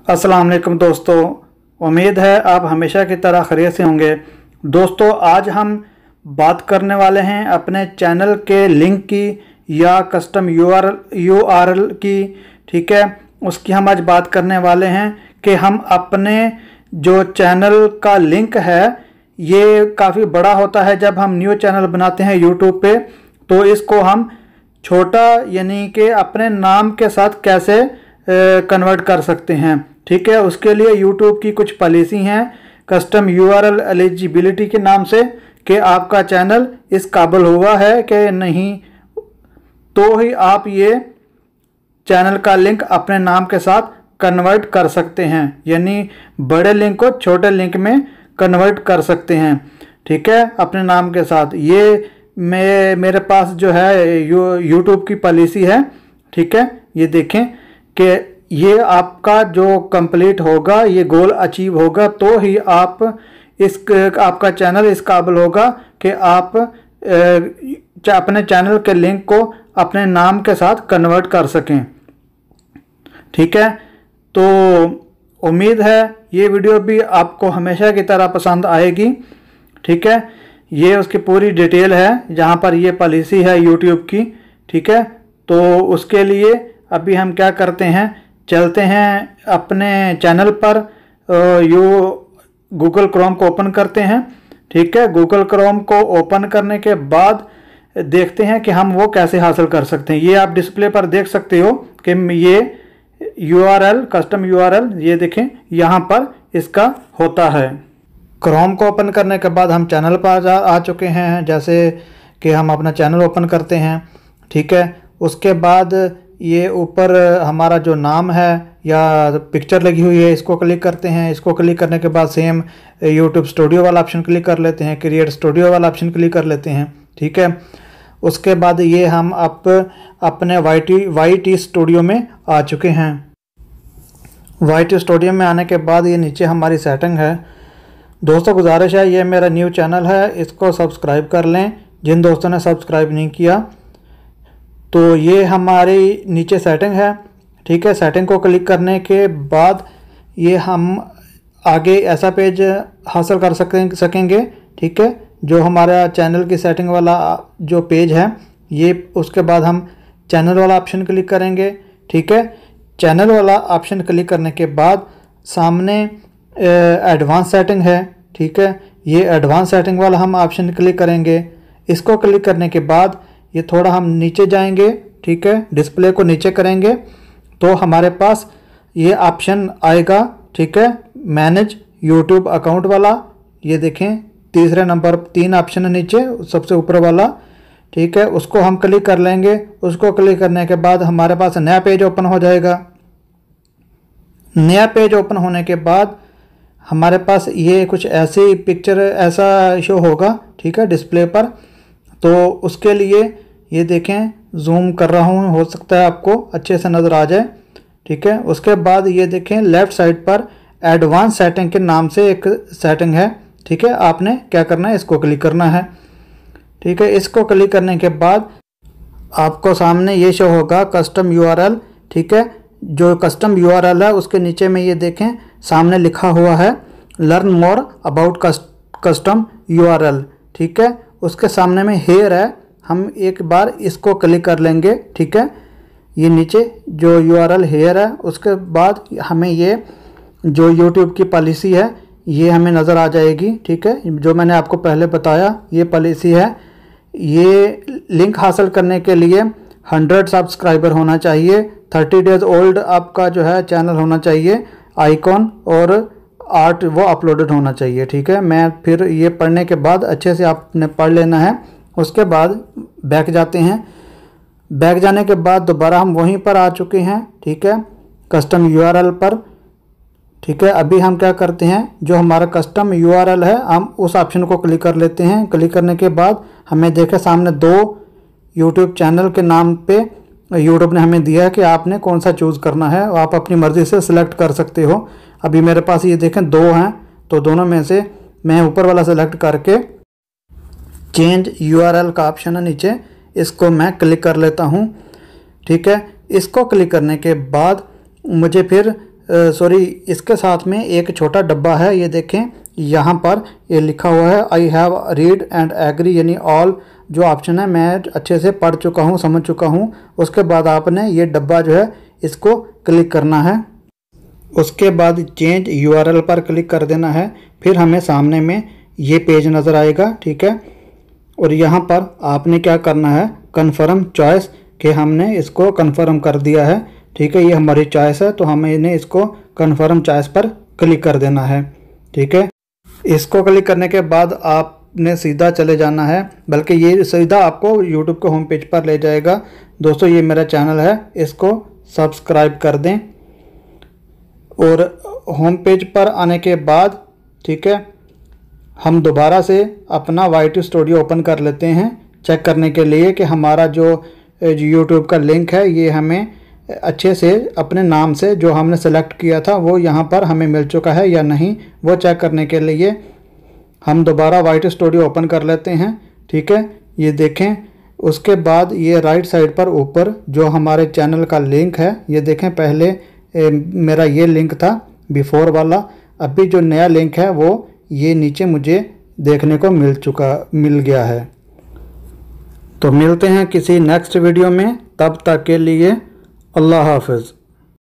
अस्सलाम वालेकुम दोस्तों, उम्मीद है आप हमेशा की तरह खैरियत से होंगे। दोस्तों, आज हम बात करने वाले हैं अपने चैनल के लिंक की या कस्टम यूआरएल की। ठीक है, उसकी हम आज बात करने वाले हैं कि हम अपने जो चैनल का लिंक है, ये काफ़ी बड़ा होता है जब हम न्यू चैनल बनाते हैं यूट्यूब पे, तो इसको हम छोटा यानी कि अपने नाम के साथ कैसे कन्वर्ट कर सकते हैं। ठीक है, उसके लिए यूट्यूब की कुछ पॉलिसी हैं कस्टम यूआरएल एलिजिबिलिटी के नाम से कि आपका चैनल इस काबिल हुआ है कि नहीं, तो ही आप ये चैनल का लिंक अपने नाम के साथ कन्वर्ट कर सकते हैं, यानी बड़े लिंक को छोटे लिंक में कन्वर्ट कर सकते हैं। ठीक है, अपने नाम के साथ ये मेरे पास जो है यूट्यूब की पॉलिसी है। ठीक है, ये देखें कि ये आपका जो कंप्लीट होगा, ये गोल अचीव होगा, तो ही आपका चैनल इस काबिल होगा कि आप अपने चैनल के लिंक को अपने नाम के साथ कन्वर्ट कर सकें। ठीक है, तो उम्मीद है ये वीडियो भी आपको हमेशा की तरह पसंद आएगी। ठीक है, ये उसकी पूरी डिटेल है जहाँ पर ये पॉलिसी है यूट्यूब की। ठीक है, तो उसके लिए अभी हम क्या करते हैं, चलते हैं अपने चैनल पर, गूगल क्रोम को ओपन करते हैं। ठीक है, गूगल क्रोम को ओपन करने के बाद देखते हैं कि हम वो कैसे हासिल कर सकते हैं। ये आप डिस्प्ले पर देख सकते हो कि ये यूआरएल कस्टम यूआरएल, ये देखें यहाँ पर इसका होता है। क्रोम को ओपन करने के बाद हम चैनल पर आ चुके हैं। जैसे कि हम अपना चैनल ओपन करते हैं। ठीक है, उसके बाद ये ऊपर हमारा जो नाम है या पिक्चर लगी हुई है, इसको क्लिक करते हैं। इसको क्लिक करने के बाद सेम यूट्यूब स्टूडियो वाला ऑप्शन क्लिक कर लेते हैं, क्रिएट स्टूडियो वाला ऑप्शन क्लिक कर लेते हैं। ठीक है, उसके बाद ये हम अपने वाईटी स्टूडियो में आ चुके हैं। वाईटी स्टूडियो में आने के बाद ये नीचे हमारी सेटिंग है। दोस्तों, गुजारिश है, ये मेरा न्यू चैनल है, इसको सब्सक्राइब कर लें जिन दोस्तों ने सब्सक्राइब नहीं किया। तो ये हमारी नीचे सेटिंग है। ठीक है, सेटिंग को क्लिक करने के बाद ये हम आगे ऐसा पेज हासिल कर सकेंगे। ठीक है, जो हमारा चैनल की सेटिंग वाला जो पेज है ये, उसके बाद हम चैनल वाला ऑप्शन क्लिक करेंगे। ठीक है, चैनल वाला ऑप्शन क्लिक करने के बाद सामने एडवांस सेटिंग है। ठीक है, ये एडवांस सेटिंग वाला हम ऑप्शन क्लिक करेंगे। इसको क्लिक करने के बाद ये थोड़ा हम नीचे जाएंगे। ठीक है, डिस्प्ले को नीचे करेंगे तो हमारे पास ये ऑप्शन आएगा। ठीक है, मैनेज यूट्यूब अकाउंट वाला, ये देखें तीसरे नंबर 3 ऑप्शन है नीचे सबसे ऊपर वाला। ठीक है, उसको हम क्लिक कर लेंगे। उसको क्लिक करने के बाद हमारे पास नया पेज ओपन हो जाएगा। नया पेज ओपन होने के बाद हमारे पास ये कुछ ऐसी पिक्चर ऐसा शो होगा। ठीक है, डिस्प्ले पर। तो उसके लिए ये देखें, जूम कर रहा हूँ, हो सकता है आपको अच्छे से नज़र आ जाए। ठीक है, उसके बाद ये देखें लेफ़्ट साइड पर एडवांस सेटिंग के नाम से एक सेटिंग है। ठीक है, आपने क्या करना है, इसको क्लिक करना है। ठीक है, इसको क्लिक करने के बाद आपको सामने ये शो होगा कस्टम यूआरएल। ठीक है, जो कस्टम यूआरएल है उसके नीचे में ये देखें सामने लिखा हुआ है learn more about custom URL. ठीक है, उसके सामने में हेयर है, हम एक बार इसको क्लिक कर लेंगे। ठीक है, ये नीचे जो यूआरएल हेयर है, उसके बाद हमें ये जो यूट्यूब की पॉलिसी है ये हमें नज़र आ जाएगी। ठीक है, जो मैंने आपको पहले बताया ये पॉलिसी है। ये लिंक हासिल करने के लिए 100 सब्सक्राइबर होना चाहिए, 30 डेज ओल्ड आपका जो है चैनल होना चाहिए, आइकॉन और आर्ट वो अपलोडेड होना चाहिए। ठीक है, मैं फिर ये पढ़ने के बाद अच्छे से आपने पढ़ लेना है। उसके बाद बैक जाते हैं। बैक जाने के बाद दोबारा हम वहीं पर आ चुके हैं। ठीक है, कस्टम यूआरएल पर। ठीक है, अभी हम क्या करते हैं, जो हमारा कस्टम यूआरएल है हम उस ऑप्शन को क्लिक कर लेते हैं। क्लिक करने के बाद हमें देखे सामने 2 यूट्यूब चैनल के नाम पे यूट्यूब ने हमें दिया है कि आपने कौन सा चूज़ करना है, आप अपनी मर्ज़ी से सिलेक्ट कर सकते हो। अभी मेरे पास ये देखें 2 हैं, तो दोनों में से मैं ऊपर वाला सेलेक्ट करके चेंज यूआरएल का ऑप्शन है नीचे, इसको मैं क्लिक कर लेता हूँ। ठीक है, इसको क्लिक करने के बाद मुझे फिर सॉरी इसके साथ में एक छोटा डब्बा है, ये देखें यहाँ पर ये लिखा हुआ है I have read and agree, यानी ऑल जो ऑप्शन है मैं अच्छे से पढ़ चुका हूँ, समझ चुका हूँ। उसके बाद आपने ये डब्बा जो है इसको क्लिक करना है। उसके बाद चेंज यूआरएल पर क्लिक कर देना है। फिर हमें सामने में ये पेज नज़र आएगा, ठीक है। और यहाँ पर आपने क्या करना है, कन्फर्म चॉइस, कि हमने इसको कन्फर्म कर दिया है, ठीक है। ये हमारी चॉइस है तो हमें इन्हें इसको कन्फर्म चॉइस पर क्लिक कर देना है, ठीक है। इसको क्लिक करने के बाद आपने सीधा चले जाना है, बल्कि ये सीधा आपको यूट्यूब के होम पेज पर ले जाएगा। दोस्तों ये मेरा चैनल है, इसको सब्सक्राइब कर दें। और होम पेज पर आने के बाद, ठीक है, हम दोबारा से अपना YT स्टूडियो ओपन कर लेते हैं चेक करने के लिए कि हमारा जो यूट्यूब का लिंक है ये हमें अच्छे से अपने नाम से जो हमने सेलेक्ट किया था वो यहाँ पर हमें मिल चुका है या नहीं, वो चेक करने के लिए हम दोबारा YT स्टूडियो ओपन कर लेते हैं, ठीक है। ये देखें, उसके बाद ये राइट साइड पर ऊपर जो हमारे चैनल का लिंक है, ये देखें, पहले मेरा ये लिंक था बिफोर वाला, अभी जो नया लिंक है वो ये नीचे मुझे देखने को मिल गया है। तो मिलते हैं किसी नेक्स्ट वीडियो में, तब तक के लिए अल्लाह हाफ़िज़।